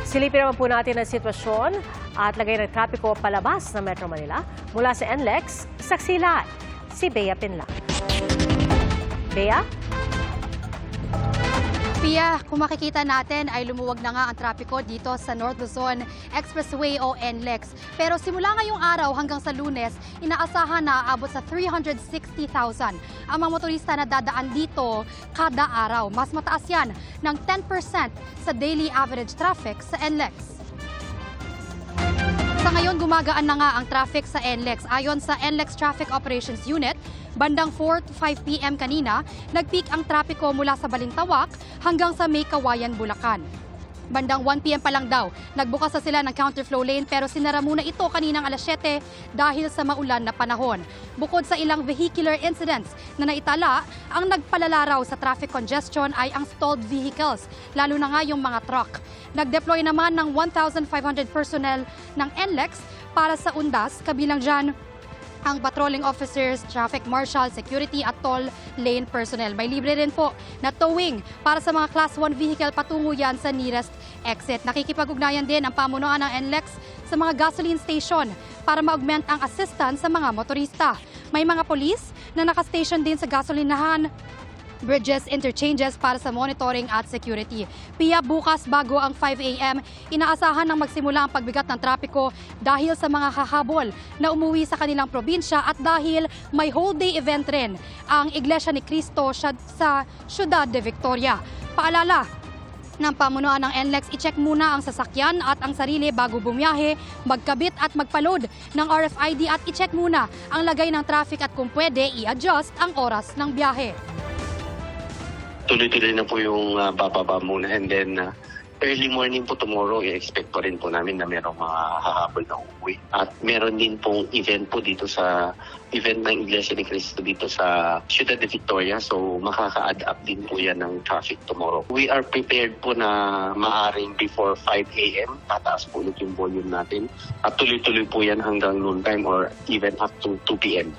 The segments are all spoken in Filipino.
Silipin naman po natin ang sitwasyon at lagay ng trapiko palabas ng Metro Manila. Mula sa NLEX, saksi live si Bea Pinla. Bea? Pia, kung makikita natin ay lumuwag na nga ang trapiko dito sa North Luzon Expressway o NLEX. Pero simula ngayong araw hanggang sa Lunes, inaasahan na aabot sa 360,000 ang mga motorista na dadaan dito kada araw. Mas mataas yan ng 10% sa daily average traffic sa NLEX. Sa ngayon, gumagaan na nga ang traffic sa NLEX. Ayon sa NLEX Traffic Operations Unit, bandang 4 to 5 p.m. kanina, nag-peak ang trapiko mula sa Balintawak hanggang sa May Kawayan, Bulacan. Bandang 1 p.m. pa lang daw, nagbukas na sila ng counterflow lane pero sinara muna ito kaninang alas 7 dahil sa maulan na panahon. Bukod sa ilang vehicular incidents na naitala, ang nagpalala raw sa traffic congestion ay ang stalled vehicles, lalo na nga yung mga truck. Nag-deploy naman ng 1,500 personnel ng NLEX para sa undas, kabilang dyan ang patrolling officers, traffic marshal, security at toll lane personnel. May libre rin po na towing para sa mga Class 1 vehicle patungo yan sa nearest exit. Nakikipag-ugnayan din ang pamunuan ng NLEX sa mga gasoline station para ma-augment ang assistance sa mga motorista. May mga polis na nakastation din sa gasolinahan, bridges, interchanges para sa monitoring at security. Pia, bukas bago ang 5 a.m., inaasahan ng magsimula ang pagbigat ng trapiko dahil sa mga hahabol na umuwi sa kanilang probinsya at dahil may whole day event rin ang Iglesia ni Cristo sa Ciudad de Victoria. Paalala ng pamunuan ng NLEX, i-check muna ang sasakyan at ang sarili bago bumiyahe, magkabit at magpa-load ng RFID at i-check muna ang lagay ng traffic at kung pwede, i-adjust ang oras ng biyahe. Tuloy-tuloy na po yung bababa muna and then early morning po tomorrow, i-expect pa rin po namin na merong mga hahabol na uuwi. At meron din pong event po dito sa event ng Iglesia ni Cristo dito sa Ciudad de Victoria. So makaka-add up din po yan ng traffic tomorrow. We are prepared po na maaring before 5 a.m. Tataas po ulit yung volume natin. At tuloy-tuloy po yan hanggang noontime or even up to 2 p.m.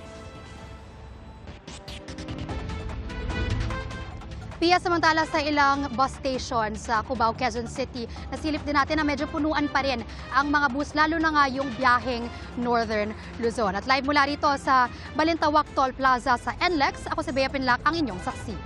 Pia, samantala sa ilang bus station sa Cubao, Quezon City, nasilip din natin na medyo punuan pa rin ang mga bus, lalo na nga yung biyaheng Northern Luzon. At live mula rito sa Balintawak Toll Plaza sa NLEX, ako si Bea Pinlac, ang inyong saksi.